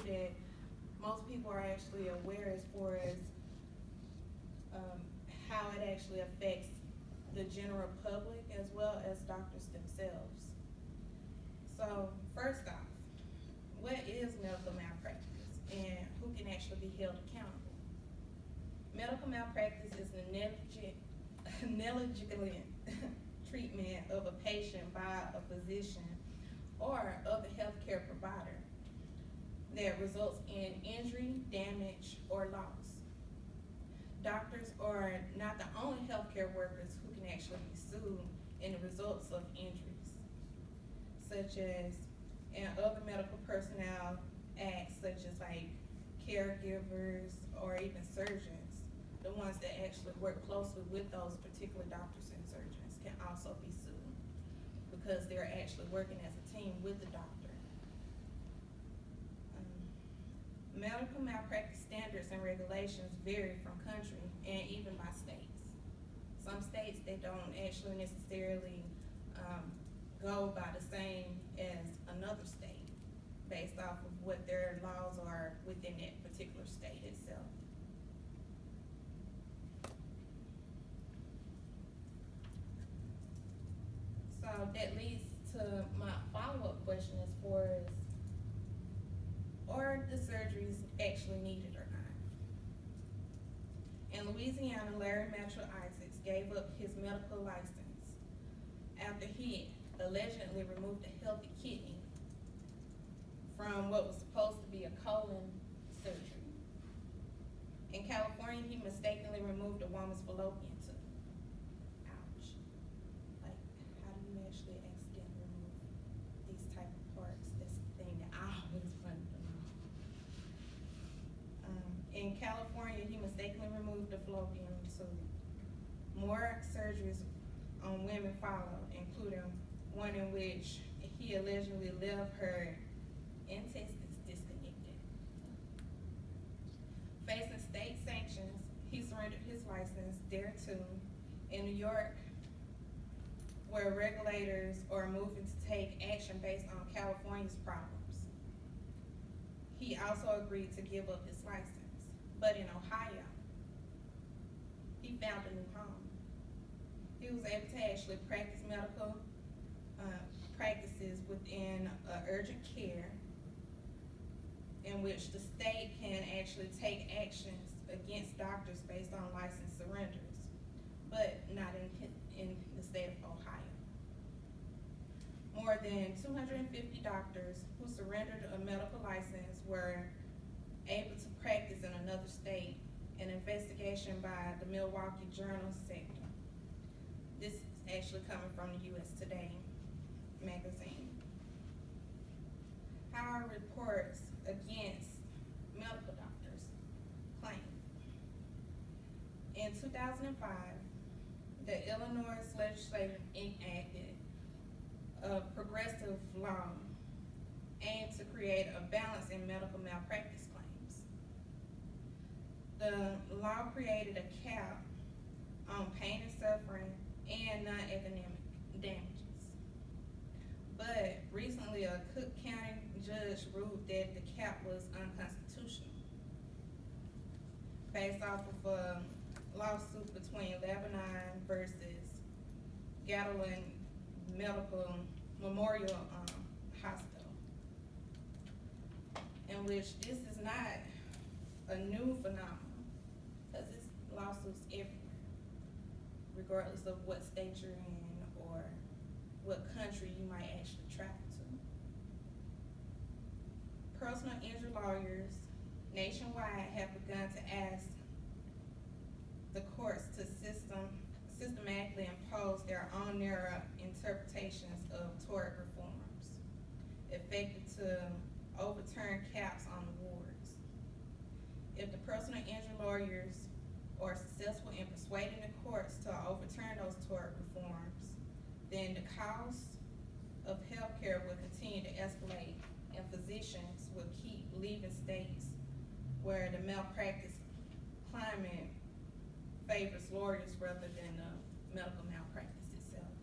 that most people are actually aware as far as how it actually affects the general public as well as doctors themselves. So first off, what is medical malpractice and who can actually be held accountable? Medical malpractice is the negligent treatment of a patient by a physician or other healthcare provider that results in injury, damage, or loss. Doctors are not the only healthcare workers who can actually be sued in the results of injuries, such as in other medical personnel acts, such as like caregivers or even surgeons. The ones that actually work closely with those particular doctors and surgeons can also be sued because they're actually working as a team with the doctor. Medical malpractice standards and regulations vary from country and even by states. Some states, they don't actually necessarily go by the same as another state based off of what their laws are within that particular state itself. So that leads to my follow-up question as far as, are the surgeries actually needed or not? In Louisiana, Larry Metro Isaacs gave up his medical license after he allegedly removed a healthy kidney from what was supposed to be a colon surgery. In California, he mistakenly removed a woman's fallopian tube. Ouch. Like, how do you actually accidentally remove these type of parts? That's the thing that I always wondered. In California, he mistakenly removed the fallopian tube. More surgeries on women followed, including one in which he allegedly left her intestines disconnected. Facing state sanctions, he surrendered his license thereto. In New York, where regulators are moving to take action based on California's problems, he also agreed to give up his license. But in Ohio, he found a new home. He was able to actually practice medical practices within urgent care, in which the state can actually take actions against doctors based on license surrenders, but not in the state of Ohio. More than 250 doctors who surrendered a medical license were able to practice in another state. An investigation by the Milwaukee Journal sector. This is actually coming from the U.S. Today magazine. How reports against medical doctors claim. In 2005, the Illinois legislature enacted a progressive law aimed to create a balance in medical malpractice claims. The law created a cap on pain and suffering and non-economic damages. But recently, a Cook County judge ruled that the cap was unconstitutional based off of a lawsuit between Lebanon versus Gatlin Medical Memorial Hospital, in which this is not a new phenomenon, because it's lawsuits everywhere, regardless of what state you're in or what country you might actually travel to. Personal injury lawyers nationwide have begun to ask the courts to systematically impose their own narrow interpretations of tort reforms, effective to overturn caps on awards. If the personal injury lawyers are successful in persuading the courts to overturn those tort reforms, then the cost of healthcare will continue to escalate, and physicians will keep leaving states where the malpractice climate favors lawyers rather than the medical malpractice itself.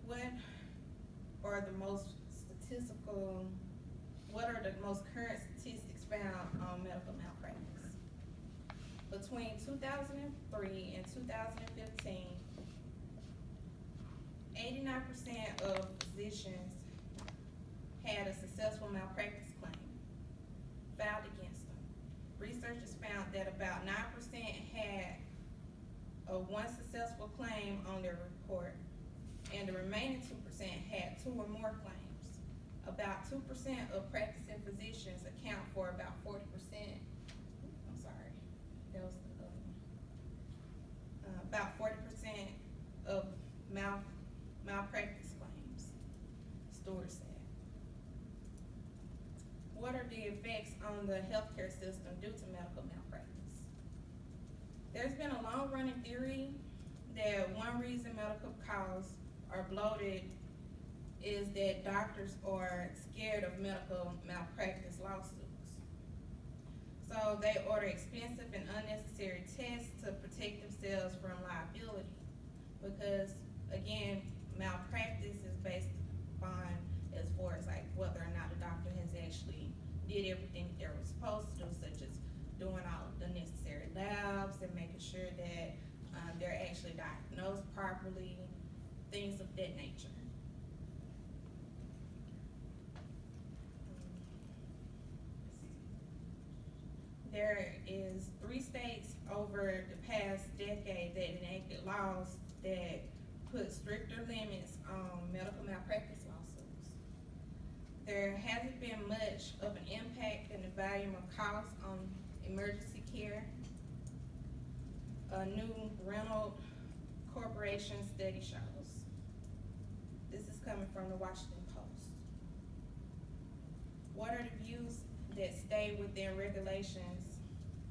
What are the most statistical what are the most current statistics found on medical malpractice? Between 2003 and 2015, 89% of physicians had a successful malpractice claim filed against them. Researchers found that about 9% had one successful claim on their report, and the remaining 2% had two or more claims. About 2% of practicing physicians account for about 40%. I'm sorry, that was the other one. About 40% of malpractice claims, Stewart said. What are the effects on the healthcare system due to medical malpractice? There's been a long-running theory that one reason medical costs are bloated is that doctors are scared of medical malpractice lawsuits. So they order expensive and unnecessary tests to protect themselves from liability. Because, again, malpractice is based on as far as like whether or not a doctor has actually did everything that they were supposed to do, such as doing all of the necessary labs and making sure that they're actually diagnosed properly, things of that nature. There is 3 states over the past decade that enacted laws that put stricter limits on medical malpractice lawsuits. There hasn't been much of an impact in the volume of costs on emergency care. A new Reynolds Corporation study shows. This is coming from the Washington Post. What are the views that stay within regulations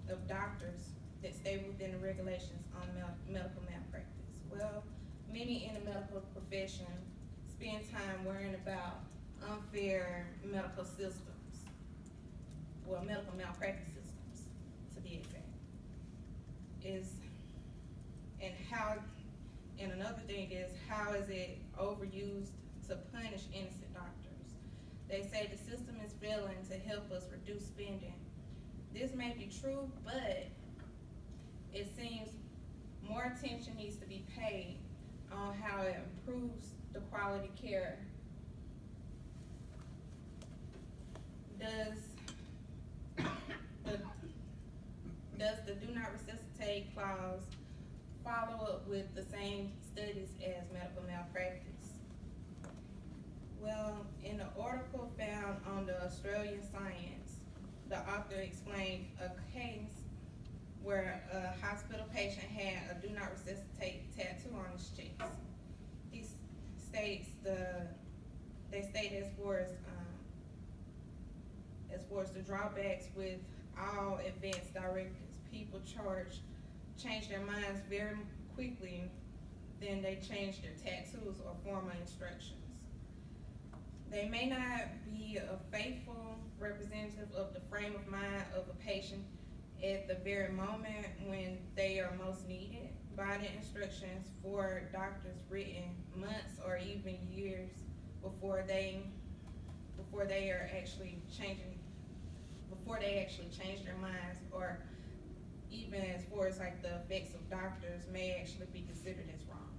of doctors that stay within the regulations on medical malpractice? Well, many in the medical profession spend time worrying about unfair medical systems, well, medical malpractice systems, to be exact. And another thing is, how is it overused to punish innocent doctors? They say the system is failing to help us reduce spending. This may be true, but it seems more attention needs to be paid on how it improves the quality care. Does the do not resuscitate clause follow up with the same studies as medical malpractice? Well, in the article found on the Australian Science, the author explained a case where a hospital patient had a do not resuscitate tattoo on his chest. He states they state as far as the drawbacks with all advanced directives, people change their minds very quickly, then they change their tattoos or formal instructions. They may not be a faithful representative of the frame of mind of a patient at the very moment when they are most needed. By the instructions for doctors written months or even years before they actually change their minds, or even as far as like the effects of doctors may actually be considered as wrong.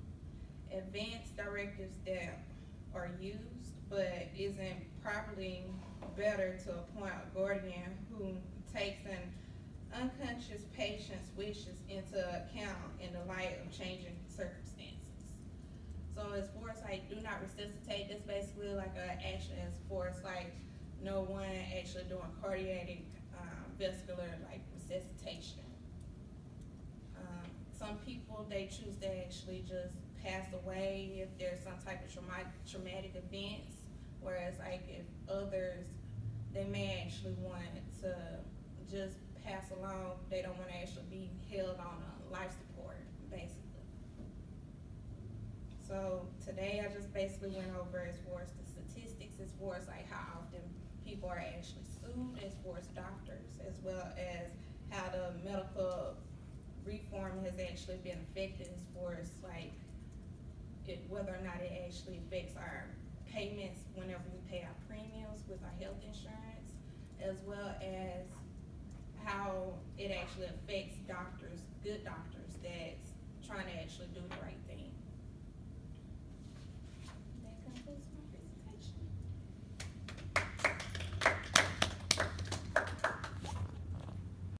Advanced directives that are used but isn't properly better to appoint a guardian who takes an unconscious patient's wishes into account in the light of changing circumstances. So as far as like do not resuscitate, that's basically like an action as far as like no one actually doing cardiac vascular like resuscitation. Some people, they choose to actually just pass away if there's some type of traumatic events, whereas like if others, they may actually want to just pass along, they don't want to actually be held on a life support, basically. So today I just basically went over as far as the statistics, as far as like how often people are actually sued, as far as doctors, as well as how the medical reform has actually been affected as far as like whether or not it actually affects our payments whenever we pay our premiums with our health insurance, as well as how it actually affects doctors, good doctors that's trying to actually do the right